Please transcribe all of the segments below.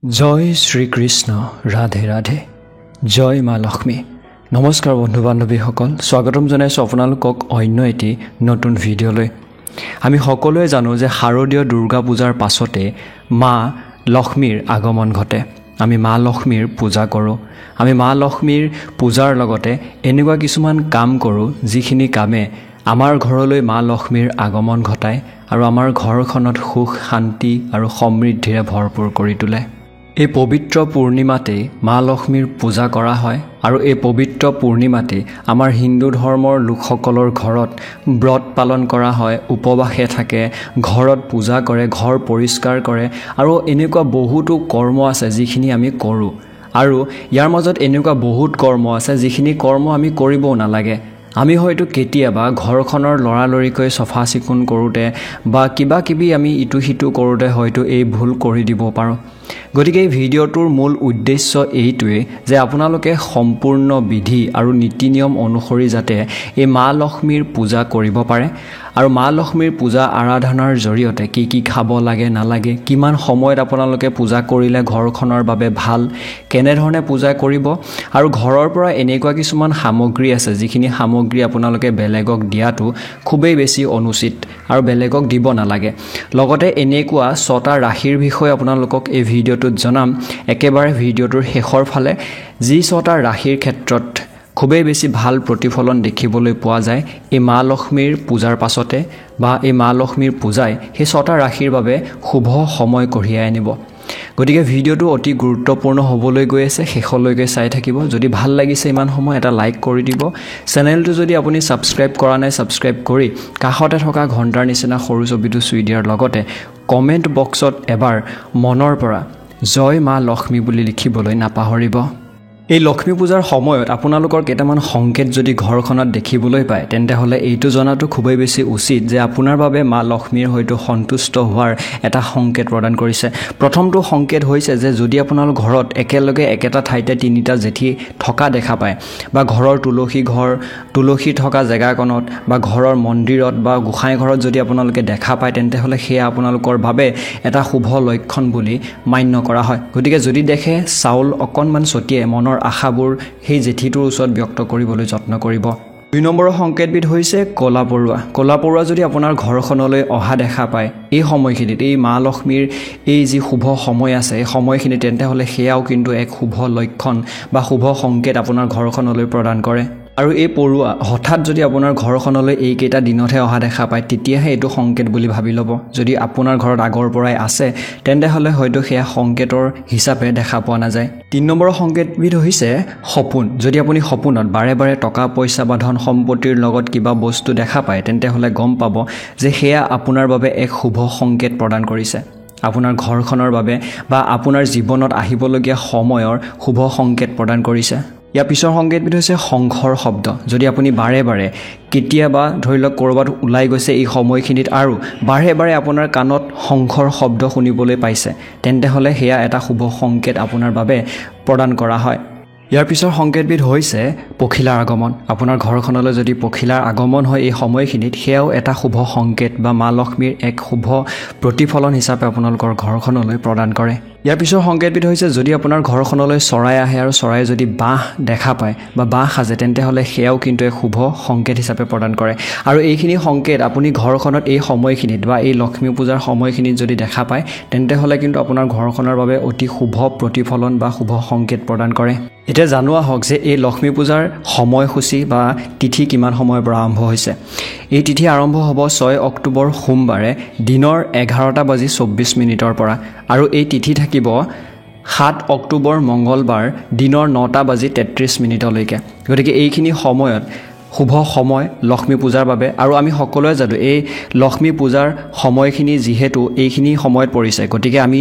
जय श्री कृष्ण राधे राधे जय मा लक्ष्मी नमस्कार बंधु बान्धवीসকল स्वागतम जनाइছো আপোনালোকক অন্য এটি নতুন ভিডিঅলৈ আমি সকলোৱে জানো যে শাৰদীয় দুৰ্গা পূজাৰ পাছতে মা লক্ষ্মীৰ আগমন ঘটে আমি মা লক্ষ্মীৰ পূজা কৰো আমি মা লক্ষ্মীৰ পূজাৰ লগতে এনেকুৱা কিছুমান কাম কৰো যিখিনি কামে আমাৰ ঘৰলৈ মা লক্ষ্মীৰ আগমন ঘটায় আৰু আমাৰ ঘৰখনত সুখ শান্তি আৰু সমৃদ্ধিৰে ভৰপূৰ কৰি তোলে এই পবিত্ৰ পূৰ্ণিমাতে মা লক্ষ্মীৰ পূজা কৰা হয় আৰু এই পবিত্ৰ পূৰ্ণিমাতে আমাৰ হিন্দু ধৰ্মৰ লোকসকলৰ ঘৰত ব্ৰত পালন কৰা হয় উপবাসে থাকে ঘৰত পূজা কৰে ঘৰ পৰিষ্কাৰ কৰে আৰু এনেকুৱা বহুতো কৰ্ম আছে যিখিনি আমি কৰো আৰু ইয়াৰ মাজত এনেকুৱা বহুত কৰ্ম আছে যিখিনি কৰ্ম আমি কৰিব নালাগে আমি হয়তো কেতিয়াবা ঘৰখনৰ লৰালৰিকৈ সফা চিকুণ কৰোতে বা কিবা কিবি আমি ইটো হিটো কৰোতে হয়তো এই ভুল কৰি দিব পাৰো গতিকে এই ভিডিঅ'টোৰ মূল উদ্দেশ্য এইটোৱে যে আপোনালোকে সম্পূৰ্ণ বিধি আৰু নীতি নিয়ম অনুসৰি যাতে এই মা লক্ষ্মীৰ পূজা কৰিব পাৰে আৰু মা লক্ষ্মীৰ পূজা আৰাধনাৰ জৰিয়তে কি খাব লাগে নালাগে কিমান সময়ত আপোনালোকে পূজা কৰিলে ঘৰখনৰ বাবে ভাল কেনে ধৰণে পূজা কৰিব আৰু ঘৰৰ পৰা এনেকুৱা কিছুমান সামগ্ৰী আছে যিখিনি সামগ্ৰী আপোনালোকে বেলেগক দিয়াটো খুবেই বেছি অনুচিত আৰু বেলেগক দিব নালাগে লগতে এনেকুৱা 6টা ৰাশিৰ বিষয়ে আপোনালোকক এই ভিডিঅ'টোত জনাম একেবাৰে ভিডিঅ'টোৰ শেষৰ ফালে যি 6টা ৰাশিৰ ক্ষেত্ৰত খুবেই বেছি ভাল প্ৰতিফলন দেখিবলৈ পোৱা যায় এই মা লক্ষ্মীৰ পূজাৰ পাছতে বা এই মা লক্ষ্মীৰ পূজাই সেই 6টা ৰাশিৰ বাবে শুভ সময় কঢ়িয়াই আনিব গতিকে ভিডিঅ'টো অতি গুৰুত্বপূৰ্ণ হ'বলৈ গৈ আছে শেষলৈকে চাই থাকিব যদি ভাল লাগিছে ইমান সময় এটা লাইক কৰি দিব চেনেলটো যদি আপুনি সাবস্ক্ৰাইব কৰা নাই সাবস্ক্ৰাইব কৰি কাষতে থকা ঘণ্টাৰ নিচিনা সৰু ছবিটো চুই দিয়াৰ লগতে কমেন্ট বক্সত এবাৰ মনৰ পৰা জয় মা লক্ষ্মী বুলি লিখিবলৈ নাপাহৰিব এই লক্ষ্মী পূজাৰ সময়ত আপোনালোকৰ কেইটামান সংকেত যদি ঘৰখনত দেখিবলৈ পায় তেন্তে হলে এইটো জনাটো খুবেই বেছি উচিত যে আপোনাৰ বাবে মা লক্ষ্মীৰ হয়তো সন্তুষ্ট হোৱাৰ এটা সংকেত প্ৰদান কৰিছে প্ৰথমটো সংকেত হৈছে যে যদি আপোনালোকৰ ঘৰত একেলগে একেটা ঠাইতে তিনিটা জেঠি থকা দেখা পায় বা ঘৰৰ তুলসী থকা জায়গাকনত বা ঘৰৰ মন্দিৰত বা গোসাঁই ঘৰত যদি আপোনালোকে দেখা পায় তেন্তে হলে সেয়া আপোনালোকৰ বাবে এটা শুভ লক্ষণ বুলি মান্য কৰা হয় গতিকে যদি দেখে চাউল অকনমান ছটিয়াই মনৰ আশাবোৰ সেই জেঠিটোৰ ওচৰত ব্যক্ত কৰিবলৈ যত্ন কৰিব 2 নম্বৰৰ সংকেতবিধ হৈছে কলা পৰুৱা যদি আপোনাৰ ঘৰখনলৈ অহা দেখা পায় এই সময়খিনিত এই মা লক্ষ্মীৰ এই যি শুভ সময় আছে এই সময়খিনি তেন্তে হলে সেয়াও কিন্তু এক শুভ লক্ষণ বা শুভ সংকেত আপোনাৰ ঘৰখনলৈ প্ৰদান কৰে আৰু এই পৰুৱা হঠাৎ যদি আপোনাৰ ঘৰখনলৈ এই কেইটা দিনতহে অহা দেখা পায় তেতিয়াহে এইটো সংকেত বুলি ভাবি ল'ব যদি আপোনাৰ ঘৰত আগৰ পৰাই আছে তেন্তে হলে হয়তো সেয়া সংকেতৰ হিচাপে দেখা পোৱা নাযায় 3 নম্বৰৰ সংকেতবিধ হৈছে সপোন যদি আপুনি সপোনত বাৰে বাৰে টকা পইচা বা ধন সম্পত্তিৰ লগত কিবা বস্তু দেখা পায় তেন্তে হলে গম পাব যে সেয়া আপোনাৰ বাবে এক শুভ সংকেত প্ৰদান কৰিছে আপোনাৰ ঘৰখনৰ বাবে বা আপোনাৰ জীৱনত আহিবলগীয়া সময়ৰ শুভ সংকেত প্ৰদান কৰিছে ইয়াৰ পিছৰ সংকেতবিধ হৈছে শংখৰ শব্দ যদি আপুনি বাৰে বাৰে কেতিয়াবা ধৰি লওক কৰবাত উলাই গৈছে এই সময়খিনিত আৰু বাৰে বাৰে আপোনাৰ কাণত শংখৰ শব্দ শুনিবলৈ পাইছে তেন্তে হলে সেয়া এটা শুভ সংকেত আপোনাৰ বাবে প্ৰদান কৰা হয় ইয়াৰ পিছৰ সংকেতবিধ হৈছে পখিলাৰ আগমন আপোনাৰ ঘৰখনলৈ যদি পখিলাৰ আগমন হয় এই সময়খিনিত সেয়াও এটা শুভ সংকেত বা মা লক্ষ্মীৰ এক শুভ প্ৰতিফলন হিচাপে আপোনালোকৰ ঘৰখনলৈ প্ৰদান কৰে ইয়াৰ পিছৰ সংকেতবিধ হৈছে যদি আপোনাৰ ঘৰখনলৈ চৰাই আহে আৰু চৰাই যদি বাহ দেখা পায় বা বাহ সাজে তেন্তে হলে সেয়াও কিন্তু এক শুভ সংকেত হিচাপে প্ৰদান কৰে আৰু এইখিনি সংকেত আপুনি ঘৰখনত এই সময়খিনিত বা এই লক্ষ্মী পূজাৰ সময়খিনিত যদি দেখা পায় তেন্তে হলে কিন্তু আপোনাৰ ঘৰখনৰ বাবে অতি শুভ প্ৰতিফলন বা শুভ সংকেত প্ৰদান কৰে এতিয়া জানোৱা হওক যে এই লক্ষ্মী পূজাৰ সময়সূচী বা তিথি কিমান সময়ৰ পৰা আৰম্ভ হৈছে এই তিথি আৰম্ভ হ'ব 6 অক্টোবৰ সোমবাৰে দিনৰ 11:24 পৰা আৰু এই তিথি থাকিব 7 অক্টোবৰ মঙ্গলবাৰ দিনৰ 9:33 গতিকে এইখিনি সময়ত শুভ সময় লক্ষ্মী পূজাৰ বাবে আৰু আমি সকলোৱে জানো এই লক্ষ্মী পূজাৰ সময়খিনি যিহেতু এইখিনি সময়ত পৰিছে গতিকে আমি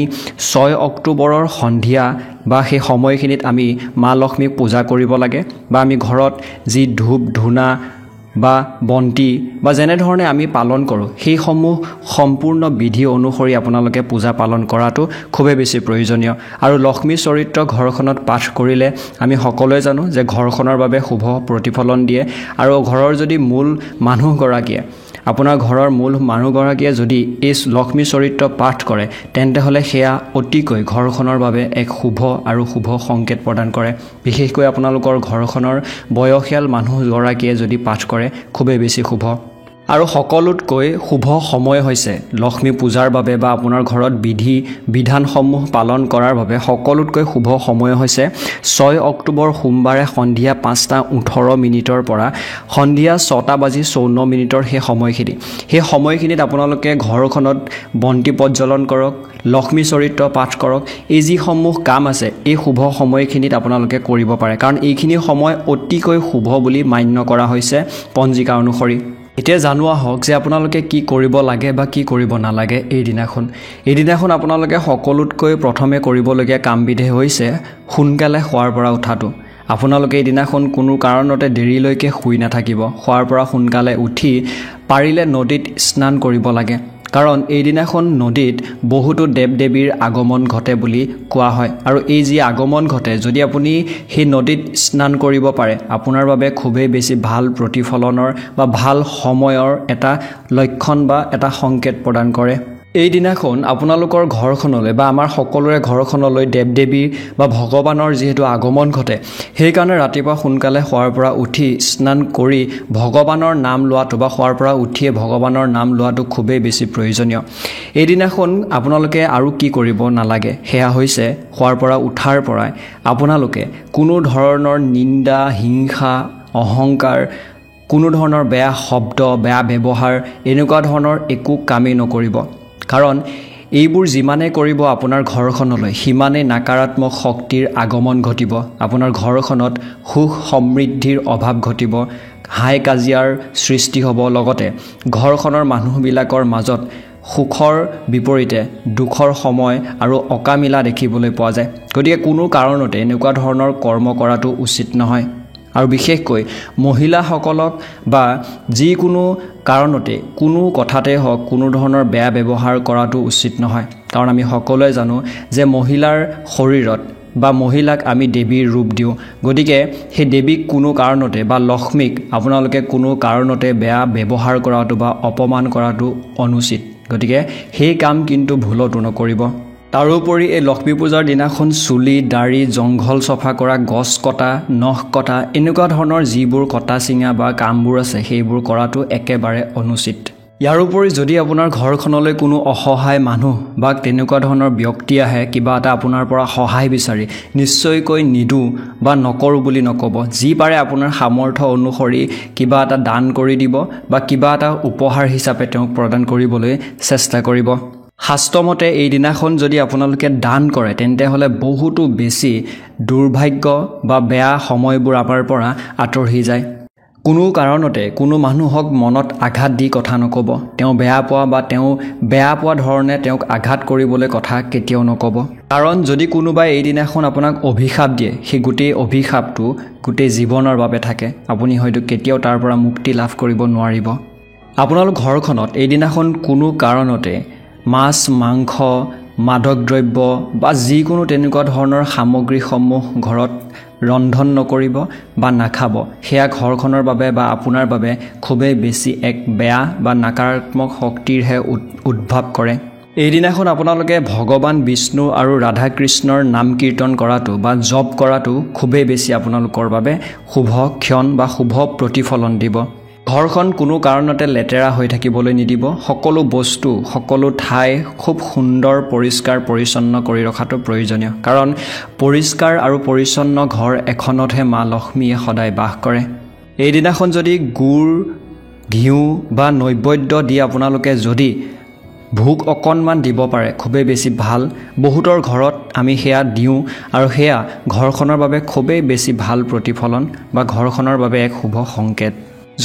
6 অক্টোবৰৰ সন্ধিয়া বা সেই সময়খিনিত আমি মা লক্ষ্মীক পূজা কৰিব লাগে বা আমি ঘৰত যি ধূপ ধূনা বা বন্তি বা যেনে ধৰণে আমি পালন কৰো সেই সমূহ সম্পূৰ্ণ বিধি অনুসৰি আপোনালোকে পূজা পালন কৰাটো খুবেই বেছি প্ৰয়োজনীয় আৰু লক্ষ্মী চৰিত্ৰ ঘৰখনত পাঠ কৰিলে আমি সকলোৱে জানো যে ঘৰখনৰ বাবে শুভ প্ৰতিফলন দিয়ে আৰু ঘৰৰ যদি মূল মানুহ গৰাকীয়ে আপোনাৰ ঘৰৰ মূল মানুহগৰাকীয়ে যদি এই লক্ষ্মী চৰিত্ৰ পাঠ কৰে তেন্তে হ'লে সেয়া অতিকৈ ঘৰখনৰ বাবে এক শুভ আৰু শুভ সংকেত প্ৰদান কৰে বিশেষকৈ আপোনালোকৰ ঘৰখনৰ বয়সীয়াল মানুহগৰাকীয়ে যদি পাঠ কৰে খুবেই বেছি শুভ আৰু সকলোতকৈ শুভ সময় হৈছে লক্ষ্মী পূজাৰ বাবে বা আপোনাৰ ঘৰত বিধানসমূহ পালন কৰাৰ বাবে সকলোতকৈ শুভ সময় হৈছে 6 অক্টোবৰ সোমবাৰে সন্ধিয়া 5:18 পৰা সন্ধিয়া 6:54 সেই সময়খিনিত আপোনালোকে ঘৰখনত বন্তি প্ৰজ্বলন কৰক লক্ষ্মী চৰিত্ৰ পাঠ কৰক এই যিসমূহ কাম আছে এই শুভ সময়খিনিত আপোনালোকে কৰিব পাৰে কাৰণ এইখিনি সময় অতিকৈ শুভ বুলি মান্য কৰা হৈছে পঞ্জিকা অনুসৰি এতিয়া জানোৱা হওক যে আপোনালোকে কি কৰিব লাগে বা কি কৰিব নালাগে এই দিনাখন আপোনালোকে সকলোতকৈ প্ৰথমে কৰিবলগীয়া কামবিধে হৈছে সোনকালে শুৱাৰ পৰা উঠাটো আপোনালোকে এই দিনাখন কোনো কাৰণতে দেৰিলৈকে শুই নাথাকিব শুৱাৰ পৰা সোনকালে উঠি পাৰিলে নদীত স্নান কৰিব লাগে কাৰণ এই দিনাখন নদীত বহুতো দেৱ-দেৱীৰ আগমন ঘটে বুলি কোৱা হয় আৰু এই যি আগমন ঘটে যদি আপুনি সেই নদীত স্নান কৰিব পাৰে আপোনাৰ বাবে খুবেই বেছি ভাল প্ৰতিফলনৰ বা ভাল সময়ৰ এটা লক্ষণ বা এটা সংকেত প্ৰদান কৰে এই দিনাখন আপোনালোকৰ ঘৰখনলৈ বা আমাৰ সকলোৰে ঘৰখনলৈ দেৱ-দেৱী বা ভগৱানৰ যেহেতু আগমন ঘটে সেই কাৰণে ৰাতিপুৱা সোনকালে শুৱাৰ পৰা উঠি স্নান কৰি ভগৱানৰ নাম লোৱাটো বা শুৱাৰ পৰা উঠিয়ে ভগৱানৰ নাম লোৱাটো খুবেই বেছি প্ৰয়োজনীয় এই দিনাখন আপোনালোকে আৰু কি কৰিব নালাগে সেয়া হৈছে শুৱাৰ পৰা উঠাৰ পৰাই আপোনালোকে কোনো ধৰণৰ নিন্দা হিংসা অহংকাৰ কোনো ধৰণৰ বেয়া শব্দ বেয়া ব্যৱহাৰ এনেকুৱা ধৰণৰ একো কামেই নকৰিব কাৰণ এইবোৰ যিমানে কৰিব আপোনাৰ ঘৰখনলৈ সিমানে নকাৰাত্মক শক্তিৰ আগমন ঘটিব আপোনাৰ ঘৰখনত সুখ সমৃদ্ধিৰ অভাৱ ঘটিব হাই কাজিয়াৰ সৃষ্টি হ'ব লগতে ঘৰখনৰ মানুহবিলাকৰ মাজত সুখৰ বিপৰীতে দুখৰ সময় আৰু অকামিলা দেখিবলৈ পোৱা যায় গতিকে কোনো কাৰণতে এনেকুৱা ধৰণৰ কৰ্ম কৰাটো উচিত নহয় আৰু বিশেষকৈ মহিলাসকলক বা যিকোনো কাৰণতে কোনো কথাতে হওক কোনো ধৰণৰ বেয়া ব্যৱহাৰ কৰাটো উচিত নহয় কাৰণ আমি সকলোৱে জানো যে মহিলাৰ শৰীৰত বা মহিলাক আমি দেৱীৰ ৰূপ দিওঁ গতিকে সেই দেৱীক কোনো কাৰণতে বা লক্ষ্মীক আপোনালোকে কোনো কাৰণতে বেয়া ব্যৱহাৰ কৰাটো বা অপমান কৰাটো অনুচিত গতিকে সেই কাম কিন্তু ভুলতো নকৰিব তাৰোপৰি এই লক্ষ্মী পূজাৰ দিনাখন চুলি দাড়ি জংঘল চফা কৰা গছ কটা নখ কটা এনেকুৱা ধৰণৰ যিবোৰ কটা চিঙা বা কামবোৰ আছে সেইবোৰ কৰাটো একেবাৰে অনুচিত ইয়াৰোপৰি যদি আপোনাৰ ঘৰখনলৈ কোনো অসহায় মানুহ বা তেনেকুৱা ধৰণৰ ব্যক্তি আহে কিবা এটা আপোনাৰ পৰা সহায় বিচাৰি নিশ্চয়কৈ নিদো বা নকৰো বুলি নকব যি পাৰে আপোনাৰ সামৰ্থ্য অনুসৰি কিবা এটা দান কৰি দিব বা কিবা এটা উপহাৰ হিচাপে তেওঁক প্ৰদান কৰিবলৈ চেষ্টা কৰিব শাস্ত্ৰমতে এই দিনাখন যদি আপোনালোকে দান কৰে তেন্তে হলে বহুতো বেছি দুৰ্ভাগ্য বা বেয়া সময়বোৰ আমাৰ পৰা আঁতৰি যায় কোনো কাৰণতে কোনো মানুহক মনত আঘাত দি কথা নকব তেওঁ বেয়া পোৱা বা তেওঁ বেয়া পোৱা ধৰণে তেওঁক আঘাত কৰিবলৈ কথা কেতিয়াও নকব কাৰণ যদি কোনোবাই এই দিনাখন আপোনাক অভিশাপ দিয়ে সেই গোটেই অভিশাপটো গোটেই জীৱনৰ বাবে থাকে আপুনি হয়তো কেতিয়াও তাৰ পৰা মুক্তি লাভ কৰিব নোৱাৰিব আপোনালোক ঘৰখনত এই দিনাখন কোনো কাৰণতে মাছ মাংস মাদক দ্ৰব্য বা যিকোনো তেনেকুৱা ধৰণৰ সামগ্ৰীসমূহ ঘৰত ৰন্ধন নকৰিব বা নাখাব সেয়া ঘৰখনৰ বাবে বা আপোনাৰ বাবে খুবেই বেছি এক বেয়া বা নকাৰাত্মক শক্তিৰহে উদ্ভৱ কৰে এই দিনাখন আপোনালোকে ভগৱান বিষ্ণু আৰু ৰাধা কৃষ্ণৰ নাম কীৰ্তন কৰাটো বা জপ কৰাটো খুবেই বেছি আপোনালোকৰ বাবে শুভ ক্ষণ বা শুভ প্ৰতিফলন দিব ঘৰখন কোনো কাৰণতে লেতেৰা হৈ থাকিবলৈ নিদিব সকলো বস্তু সকলো ঠাই খুব সুন্দৰ পৰিষ্কাৰ পৰিচ্ছন্ন কৰি ৰখাটো প্ৰয়োজনীয় কাৰণ পৰিষ্কাৰ আৰু পৰিচ্ছন্ন ঘৰ এখনতহে মা লক্ষ্মীয়ে সদায় বাস কৰে এই দিনাখন যদি গুড় ঘিউ বা নৈবেদ্য দি আপোনালোকে যদি ভোগ অকণমান দিব পাৰে খুবেই বেছি ভাল বহুতৰ ঘৰত আমি সেয়া দিওঁ আৰু সেয়া ঘৰখনৰ বাবে খুবেই বেছি ভাল প্ৰতিফলন বা ঘৰখনৰ বাবে এক শুভ সংকেত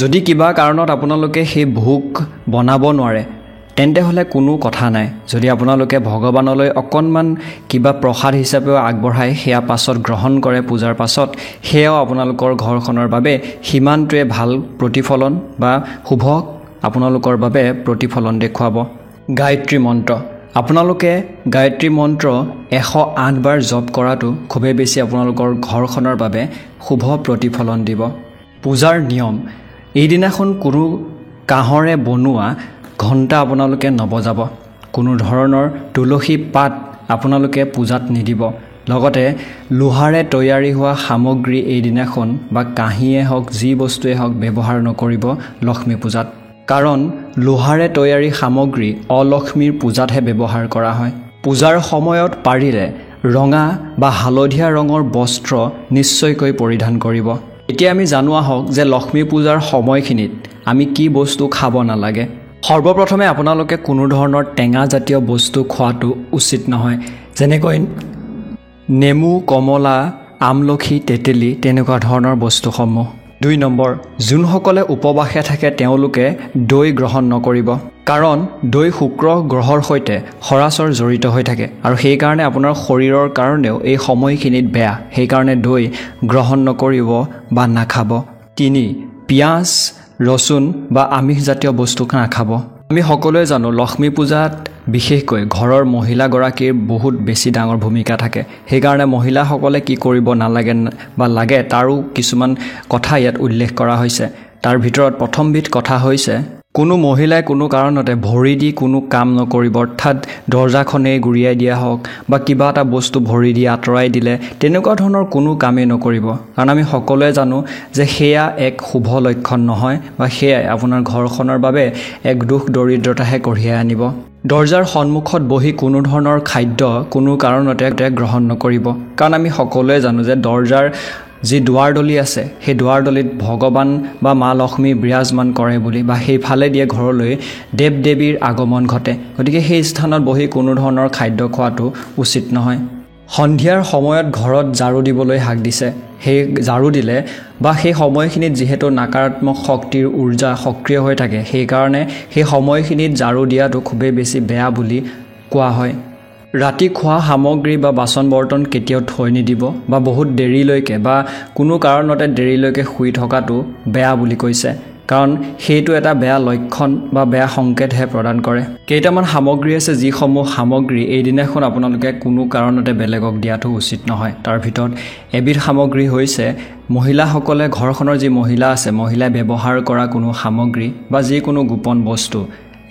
যদি কিবা কাৰণত আপোনালোকে সেই ভোগ বনাব নোৱাৰে তেন্তে হলে কোনো কথা নাই যদি আপোনালোকে ভগৱানলৈ অকণমান কিবা প্ৰসাদ হিচাপেও আগবঢ়াই সেয়া পাছত গ্ৰহণ কৰে পূজাৰ পাছত সেয়াও আপোনালোকৰ ঘৰখনৰ বাবে সিমানটোৱে ভাল প্ৰতিফলন বা শুভ আপোনালোকৰ বাবে প্ৰতিফলন দেখুৱাব গায়ত্ৰী মন্ত্ৰ আপোনালোকে গায়ত্ৰী মন্ত্ৰ 108 বাৰ জপ কৰাটো খুবেই বেছি আপোনালোকৰ ঘৰখনৰ বাবে শুভ প্ৰতিফলন দিব পূজাৰ নিয়ম এই দিনাখন কোনো কাঁহৰে বনোৱা ঘণ্টা আপোনালোকে নবজাব। কোনো ধৰণৰ তুলসী পাত আপোনালোকে পূজাত নিদিব। লগতে লোহাৰে তৈয়াৰী হোৱা সামগ্ৰী এই দিনাখন বা কাঁহীয়ে হওক যি বস্তুৱে হওক ব্যৱহাৰ নকৰিব লক্ষ্মী পূজাত। কাৰণ লোহাৰে তৈয়াৰী সামগ্ৰী অলক্ষ্মীৰ পূজাতহে ব্যৱহাৰ কৰা হয়। পূজাৰ সময়ত পাৰিলে ৰঙা বা হালধীয়া ৰঙৰ বস্ত্ৰ নিশ্চয়কৈ পৰিধান কৰিব। এতিয়া আমি জানো আহক যে লক্ষ্মী পূজাৰ সময়খিনিত আমি কি বস্তু খাব নালাগে। সৰ্বপ্ৰথমে আপোনালোকে কোনো ধৰণৰ টেঙা জাতীয় বস্তু খোৱাটো উচিত নহয়, যেনেকৈ নেমু, কমলা, আমলখি, তেতেলী তেনেকুৱা ধৰণৰ বস্তুসমূহ। 2 নম্বৰ, যোনসকলে উপবাসে থাকে তেওঁলোকে দৈ গ্ৰহণ নকৰিব। কাৰণ দৈ শুক্ৰ গ্ৰহৰ সৈতে সৰাচৰ জড়িত হৈ থাকে আৰু সেইকাৰণে আপোনাৰ শৰীৰৰ কাৰণেও এই সময়খিনিত বেয়া। সেইকাৰণে দৈ গ্ৰহণ নকৰিব বা নাখাব। 3, পিঁয়াজ, ৰচুন বা আমিষজাতীয় বস্তু নাখাব। আমি সকলোৱে জানো লক্ষ্মী পূজাত বিশেষকৈ ঘৰৰ মহিলাগৰাকীৰ বহুত বেছি ডাঙৰ ভূমিকা থাকে। সেইকাৰণে মহিলাসকলে কি কৰিব নালাগে বা লাগে তাৰো কিছুমান কথা ইয়াত উল্লেখ কৰা হৈছে। তাৰ ভিতৰত প্ৰথমবিধ কথা হৈছে কোনো মহিলাই কোনো কাৰণতে ভৰি দি কোনো কাম নকৰিব। অৰ্থাৎ দৰ্জাখনেই গুৰিয়াই দিয়া হওক বা কিবা এটা বস্তু ভৰি দি আঁতৰাই দিলে তেনেকুৱা ধৰণৰ কোনো কামেই নকৰিব। কাৰণ আমি সকলোৱে জানো যে সেয়া এক শুভ লক্ষণ নহয় বা সেয়াই আপোনাৰ ঘৰখনৰ বাবে এক দুখ দৰিদ্ৰতাহে কঢ়িয়াই আনিব। দৰ্জাৰ সন্মুখত বহি কোনো ধৰণৰ খাদ্য কোনো কাৰণতে গ্ৰহণ নকৰিব। কাৰণ আমি সকলোৱে জানো যে দৰ্জাৰ যি দুৱাৰদলি আছে সেই দুৱাৰদলিত ভগৱান বা মা লক্ষ্মী বিৰাজমান কৰে বুলি বা সেইফালে দিয়ে ঘৰলৈ দেৱ দেৱীৰ আগমন ঘটে। গতিকে সেই স্থানত বহি কোনো ধৰণৰ খাদ্য খোৱাটো উচিত নহয়। সন্ধিয়াৰ সময়ত ঘৰত ঝাৰু দিবলৈ হাক দিছে। সেই ঝাৰু দিলে বা সেই সময়খিনিত যিহেতু নাকাৰাত্মক শক্তিৰ ঊৰ্জা সক্ৰিয় হৈ থাকে, সেইকাৰণে সেই সময়খিনিত ঝাৰু দিয়াটো খুবেই বেছি বেয়া বুলি কোৱা হয়। ৰাতি খোৱা সামগ্ৰী বা বাচন বৰ্তন কেতিয়াও থৈ নিদিব বা বহুত দেৰিলৈকে বা কোনো কাৰণতে দেৰিলৈকে শুই থকাটো বেয়া বুলি কৈছে। কাৰণ সেইটো এটা বেয়া লক্ষণ বা বেয়া সংকেতহে প্ৰদান কৰে। কেইটামান সামগ্ৰী আছে যিসমূহ সামগ্ৰী এই দিনাখন আপোনালোকে কোনো কাৰণতে বেলেগক দিয়াটো উচিত নহয়। তাৰ ভিতৰত এবিধ সামগ্ৰী হৈছে মহিলাসকলে ঘৰখনৰ যি মহিলা আছে মহিলাই ব্যৱহাৰ কৰা কোনো সামগ্ৰী বা যিকোনো গোপন বস্তু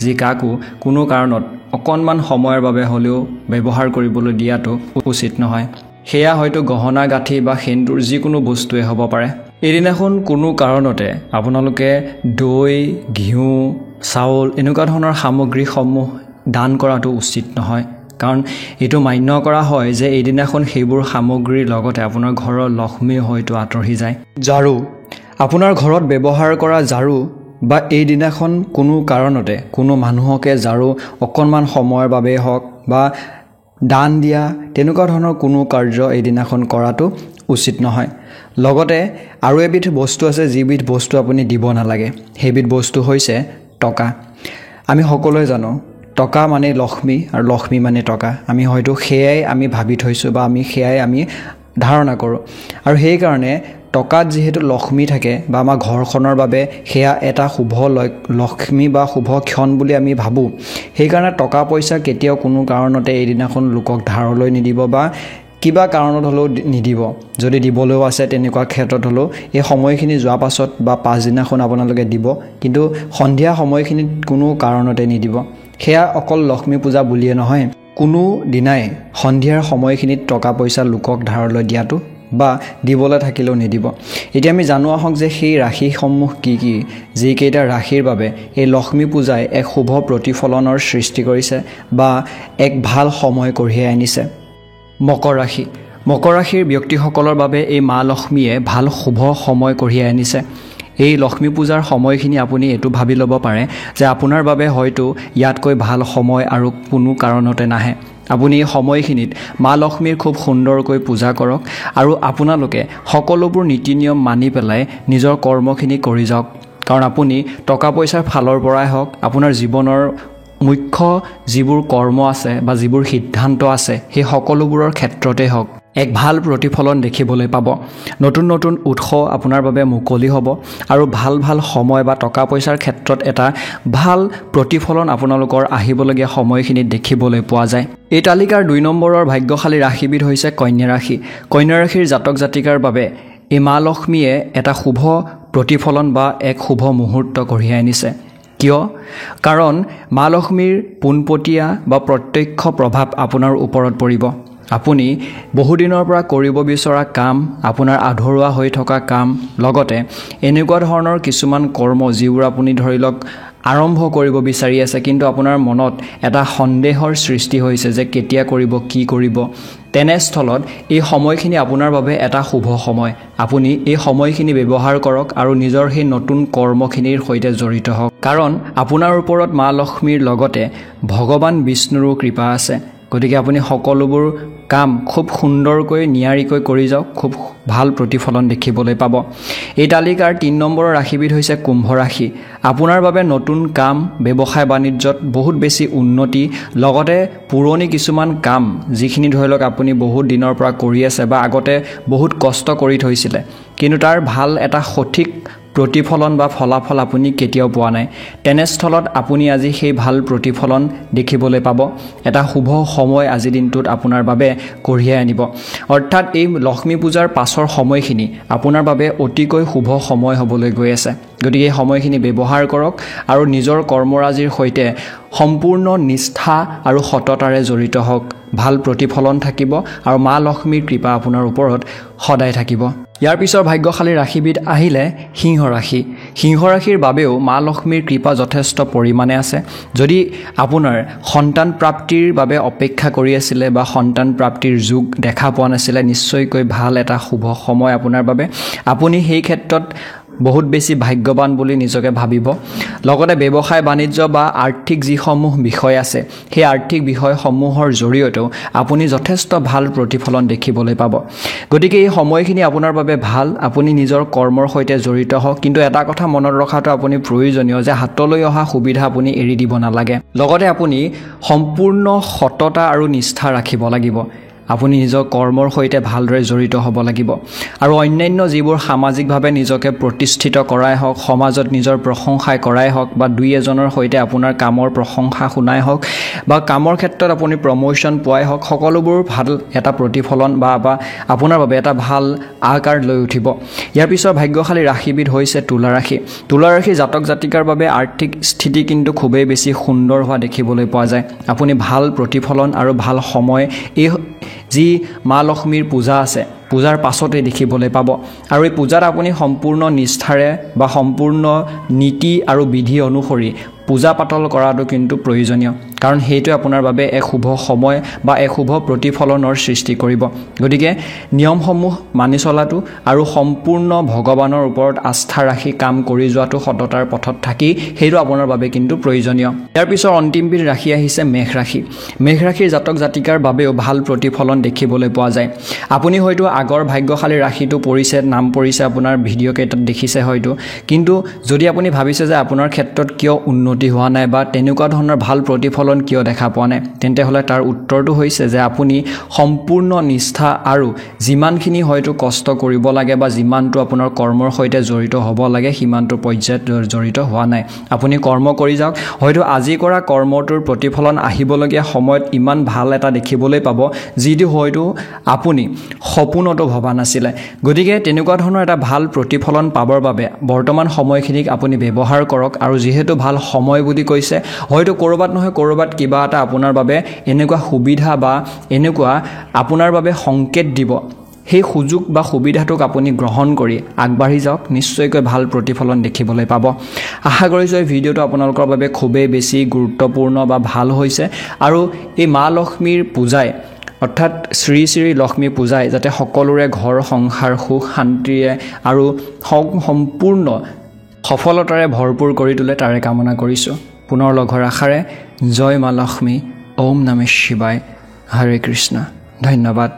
যি কাকো কোনো কাৰণত অকণমান সময়ৰ বাবে হ'লেও ব্যৱহাৰ কৰিবলৈ দিয়াটো উচিত নহয়। সেয়া হয়তো গহনা গাঁঠি বা সেন্দুৰ যিকোনো বস্তুৱে হ'ব পাৰে। এইদিনাখন কোনো কাৰণতে আপোনালোকে দৈ, ঘিউ, চাউল এনেকুৱা ধৰণৰ সামগ্ৰীসমূহ দান কৰাটো উচিত নহয়। কাৰণ এইটো মান্য কৰা হয় যে এইদিনাখন সেইবোৰ সামগ্ৰীৰ লগতে আপোনাৰ ঘৰৰ লক্ষ্মী হয়তো আঁতৰি যায়। ঝাৰু, আপোনাৰ ঘৰত ব্যৱহাৰ কৰা ঝাৰু বা এই দিনাখন কোনো কাৰণতে কোনো মানুহকে ঝাৰু অকণমান সময়ৰ বাবেই হওক বা দান দিয়া তেনেকুৱা ধৰণৰ কোনো কাৰ্য এই দিনাখন কৰাটো উচিত নহয়। লগতে আৰু এবিধ বস্তু আছে যিবিধ বস্তু আপুনি দিব নালাগে। সেইবিধ বস্তু হৈছে টকা। আমি সকলোৱে জানো টকা মানে লক্ষ্মী আৰু লক্ষ্মী মানে টকা। আমি হয়তো সেয়াই আমি ভাবি থৈছোঁ বা সেয়াই আমি ধাৰণা কৰোঁ। আৰু সেইকাৰণে টকাত যিহেতু লক্ষ্মী থাকে বা আমাৰ ঘৰখনৰ বাবে সেয়া এটা শুভ লক্ষ্মী বা শুভ ক্ষণ বুলি আমি ভাবোঁ। সেইকাৰণে টকা পইচা কেতিয়াও কোনো কাৰণতে এইদিনাখন লোকক ধাৰলৈ নিদিব বা কিবা কাৰণত হ'লেও নিদিব। যদি দিবলৈও আছে তেনেকুৱা ক্ষেত্ৰত হ'লেও এই সময়খিনি যোৱাৰ পাছত বা পাছদিনাখন আপোনালোকে দিব, কিন্তু সন্ধিয়া সময়খিনিত কোনো কাৰণতে নিদিব। সেয়া অকল লক্ষ্মী পূজা বুলিয়ে নহয়, কোনো দিনাই সন্ধিয়াৰ সময়খিনিত টকা পইচা লোকক ধাৰলৈ দিয়াটো বা দিবলৈ থাকিলেও নিদিব। এতিয়া আমি জানো আহক যে সেই ৰাশিসমূহ কি কি, যিকেইটা ৰাশিৰ বাবে এই লক্ষ্মী পূজাই এক শুভ প্ৰতিফলনৰ সৃষ্টি কৰিছে বা এক ভাল সময় কঢ়িয়াই আনিছে। মকৰ ৰাশি, মকৰ ৰাশিৰ ব্যক্তিসকলৰ বাবে এই মা লক্ষ্মীয়ে ভাল শুভ সময় কঢ়িয়াই আনিছে। এই লক্ষ্মী পূজাৰ সময়খিনি আপুনি এইটো ভাবি ল'ব পাৰে যে আপোনাৰ বাবে হয়তো ইয়াতকৈ ভাল সময় আৰু কোনো কাৰণতে নাহে। আপুনি এই সময়খিনিত মা লক্ষ্মীৰ খুব সুন্দৰকৈ পূজা কৰক আৰু আপোনালোকে সকলোবোৰ নীতি নিয়ম মানি পেলাই নিজৰ কৰ্মখিনি কৰি যাওক। কাৰণ আপুনি টকা পইচাৰ ফালৰ পৰাই হওক, আপোনাৰ জীৱনৰ মুখ্য যিবোৰ কৰ্ম আছে বা যিবোৰ সিদ্ধান্ত আছে সেই সকলোবোৰৰ ক্ষেত্ৰতে হওক এক ভাল প্ৰতিফলন দেখিবলৈ পাব। নতুন নতুন উৎস আপোনাৰ বাবে মুকলি হ'ব আৰু ভাল ভাল সময় বা টকা পইচাৰ ক্ষেত্ৰত এটা ভাল প্ৰতিফলন আপোনালোকৰ আহিবলগীয়া সময়খিনিত দেখিবলৈ পোৱা যায়। এই তালিকাৰ 2 নম্বৰৰ ভাগ্যশালী ৰাশিবিধ হৈছে কন্যা ৰাশি। কন্যা ৰাশিৰ জাতক জাতিকাৰ বাবে এই মা লক্ষ্মীয়ে এটা শুভ প্ৰতিফলন বা এক শুভ মুহূৰ্ত কঢ়িয়াই আনিছে। কিয়? কাৰণ মা লক্ষ্মীৰ পোনপটীয়া বা প্ৰত্যক্ষ প্ৰভাৱ আপোনাৰ ওপৰত পৰিব। আপুনি বহুদিনৰ পৰা কৰিব বিচৰা কাম, আপোনাৰ আধৰুৱা হৈ থকা কাম, লগতে এনেকুৱা ধৰণৰ কিছুমান কৰ্ম যিবোৰ আপুনি ধৰি লওক আৰম্ভ কৰিব বিচাৰি আছে, কিন্তু আপোনাৰ মনত এটা সন্দেহৰ সৃষ্টি হৈছে যে কেতিয়া কৰিব, কি কৰিব। তেনেস্থলত এই সময়খিনি আপোনাৰ বাবে এটা শুভ সময়। আপুনি এই সময়খিনি ব্যৱহাৰ কৰক আৰু নিজৰ সেই নতুন কৰ্মখিনিৰ সৈতে জড়িত হওক। কাৰণ আপোনাৰ ওপৰত মা লক্ষ্মীৰ লগতে ভগৱান বিষ্ণুৰো কৃপা আছে। গতিকে আপুনি সকলোবোৰ কাম খুব সুন্দৰকৈ নিয়াৰিকৈ কৰি যাওক, খুব ভাল প্ৰতিফলন দেখিবলৈ পাব। এই তালিকাৰ ৩ নম্বৰৰ ৰাশিবিধ হৈছে কুম্ভ ৰাশি। আপোনাৰ বাবে নতুন কাম, ব্যৱসায় বাণিজ্যত বহুত বেছি উন্নতি, লগতে পুৰণি কিছুমান কাম যিখিনি ধৰি লওক আপুনি বহুত দিনৰ পৰা কৰি আছে বা আগতে বহুত কষ্ট কৰি থৈছিলে, কিন্তু তাৰ ভাল এটা সঠিক প্ৰতিফলন বা ফলাফল আপুনি কেতিয়াও পোৱা নাই। তেনেস্থলত আপুনি আজি সেই ভাল প্ৰতিফলন দেখিবলৈ পাব। এটা শুভ সময় আজিৰ দিনটোত আপোনাৰ বাবে কঢ়িয়াই আনিব। অৰ্থাৎ এই লক্ষ্মী পূজাৰ পাছৰ সময়খিনি আপোনাৰ বাবে অতিকৈ শুভ সময় হ'বলৈ গৈ আছে। গতিকে এই সময়খিনি ব্যৱহাৰ কৰক আৰু নিজৰ কৰ্মৰাজিৰ সৈতে সম্পূৰ্ণ নিষ্ঠা আৰু সততাৰে জড়িত হওক। ভাল প্ৰতিফলন থাকিব আৰু মা লক্ষ্মীৰ কৃপা আপোনাৰ ওপৰত সদায় থাকিব। ইয়াৰ পিছৰ ভাগ্যশালী ৰাশিবিধ আহিলে সিংহ ৰাশি। সিংহ ৰাশিৰ বাবেও মা লক্ষ্মীৰ কৃপা যথেষ্ট পৰিমাণে আছে। যদি আপোনাৰ সন্তান প্ৰাপ্তিৰ বাবে অপেক্ষা কৰি আছিলে বা সন্তান প্ৰাপ্তিৰ যোগ দেখা পোৱা নাছিলে, নিশ্চয়কৈ ভাল এটা শুভ সময় আপোনাৰ বাবে। আপুনি সেই ক্ষেত্ৰত বহুত বেছি ভাগ্যৱান বুলি নিজকে ভাবিব। লগতে ব্যৱসায় বাণিজ্য বা আৰ্থিক যিসমূহ বিষয় আছে, সেই আৰ্থিক বিষয়সমূহৰ জৰিয়তেও আপুনি যথেষ্ট ভাল প্ৰতিফলন দেখিবলৈ পাব। গতিকে এই সময়খিনি আপোনাৰ বাবে ভাল। আপুনি নিজৰ কৰ্মৰ সৈতে জড়িত হওক, কিন্তু এটা কথা মনত ৰখাটো আপুনি প্ৰয়োজনীয় যে হাতলৈ অহা সুবিধা আপুনি এৰি দিব নালাগে। লগতে আপুনি সম্পূৰ্ণ সততা আৰু নিষ্ঠা ৰাখিব লাগিব। আপুনি নিজৰ কৰ্মৰ সৈতে ভালদৰে জড়িত হ'ব লাগিব। আৰু অন্যান্য যিবোৰ সামাজিকভাৱে নিজকে প্ৰতিষ্ঠিত কৰাই হওক, সমাজত নিজৰ প্ৰশংসাই কৰাই হওক বা দুই এজনৰ সৈতে আপোনাৰ কামৰ প্ৰশংসা শুনাই হওক বা কামৰ ক্ষেত্ৰত আপুনি প্ৰমোশ্যন পোৱাই হওক, সকলোবোৰ ভাল এটা প্ৰতিফলন বা আপোনাৰ বাবে এটা ভাল আকাৰ লৈ উঠিব। ইয়াৰ পিছৰ ভাগ্যশালী ৰাশিবিধ হৈছে তুলা ৰাশি। তুলা ৰাশি জাতক জাতিকাৰ বাবে আৰ্থিক স্থিতি কিন্তু খুবেই বেছি সুন্দৰ হোৱা দেখিবলৈ পোৱা যায়। আপুনি ভাল প্ৰতিফলন আৰু ভাল সময় এই যি মা লক্ষ্মীৰ পূজা আছে, পূজাৰ পাছতে দেখিবলৈ পাব। আৰু এই পূজাত আপুনি সম্পূৰ্ণ নিষ্ঠাৰে বা সম্পূৰ্ণ নীতি আৰু বিধি অনুসৰি পূজা পাতল কৰাটো কিন্তু প্ৰয়োজনীয়, কাৰণ সেইটোৱে আপোনাৰ বাবে এক শুভ সময় বা এক শুভ প্ৰতিফলনৰ সৃষ্টি কৰিব। গতিকে নিয়মসমূহ মানি চলাটো আৰু সম্পূৰ্ণ ভগৱানৰ ওপৰত আস্থা ৰাখি কাম কৰি যোৱাটো, সততাৰ পথত থাকি, সেইটো আপোনাৰ বাবে কিন্তু প্ৰয়োজনীয়। ইয়াৰ পিছৰ অন্তিমবিধ ৰাশি আহিছে মেষ ৰাশি। মেষ ৰাশিৰ জাতক জাতিকাৰ বাবেও ভাল প্ৰতিফলন দেখিবলৈ পোৱা যায়। আপুনি হয়তো আগৰ ভাগ্যশালী ৰাশিটো নাম পৰিছে আপোনাৰ ভিডিঅ' কেইটাত দেখিছে হয়তো, কিন্তু যদি আপুনি ভাবিছে যে আপোনাৰ ক্ষেত্ৰত কিয় উন্নতি হোৱা নাই বা তেনেকুৱা ধৰণৰ ভাল প্ৰতিফলন কিয় দেখা পোৱা নাই, তেন্তে হ'লে তাৰ উত্তৰটো হৈছে যে আপুনি সম্পূৰ্ণ নিষ্ঠা আৰু যিমানখিনি হয়তো কষ্ট কৰিব লাগে বা যিমানটো আপোনাৰ কৰ্মৰ সৈতে জড়িত হ'ব লাগে সিমানটো পৰ্যায়ত জড়িত হোৱা নাই। আপুনি কৰ্ম কৰি যাওক। হয়তো আজি কৰা কৰ্মটোৰ প্ৰতিফলন আহিবলগীয়া সময়ত ইমান ভাল এটা দেখিবলৈ পাব, যিটো হয়তো আপুনি সপোনতো ভবা নাছিলে। গতিকে তেনেকুৱা ধৰণৰ এটা ভাল প্ৰতিফলন পাবৰ বাবে বৰ্তমান সময়খিনিক আপুনি ব্যৱহাৰ কৰক। আৰু যিহেতু ভাল সময় বুলি কৈছে, হয়তো ক'ৰবাত নহয় ক'ৰবাত কিবা এটা আপোনাৰ বাবে এনেকুৱা সুবিধা বা এনেকুৱা আপোনাৰ বাবে সংকেত দিব, সেই সুযোগ বা সুবিধাটোক আপুনি গ্ৰহণ কৰি আগবাঢ়ি যাওক। নিশ্চয়কৈ ভাল প্ৰতিফলন দেখিবলৈ পাব। আশা কৰিছোঁ এই ভিডিঅ'টো আপোনালোকৰ বাবে খুবেই বেছি গুৰুত্বপূৰ্ণ বা ভাল হৈছে। আৰু এই মা লক্ষ্মীৰ পূজাই, অৰ্থাৎ শ্ৰী শ্ৰী লক্ষ্মী পূজাই যাতে সকলোৰে ঘৰ সংসাৰ সুখ শান্তিৰে আৰু সম্পূৰ্ণ সফলতাৰে ভৰপূৰ কৰি তোলে, তাৰে কামনা কৰিছোঁ। পুনৰ লগ হোৱাৰ আশাৰে জয় মা লক্ষ্মী। ওম নমঃ শিৱায়। হৰে কৃষ্ণ। ধন্যবাদ।